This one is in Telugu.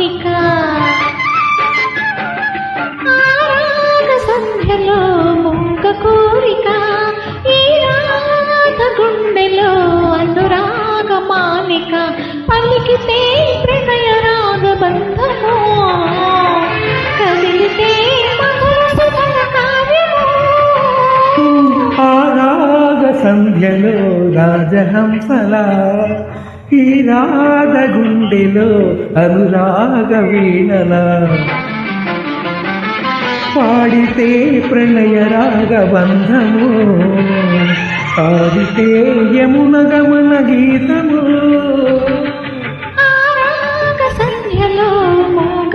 మానిక ఆరాగ సంధ్యలో మూగ కోరిక ఈ రాత గుండెలో అనురాగ మానిక పలికితే ప్రణయ రాగ బంధము కదిలితే మధుర సుధర కావ్యము ఆరాగ సంధ్యలో రాజహంసలా ఈ రాధ గుండెలో అనురాగ వీణలా పాడితే ప్రణయ రాగ బంధము పాడితే యమున గమన గీతము ఆరాగ సంధ్యలో మూగ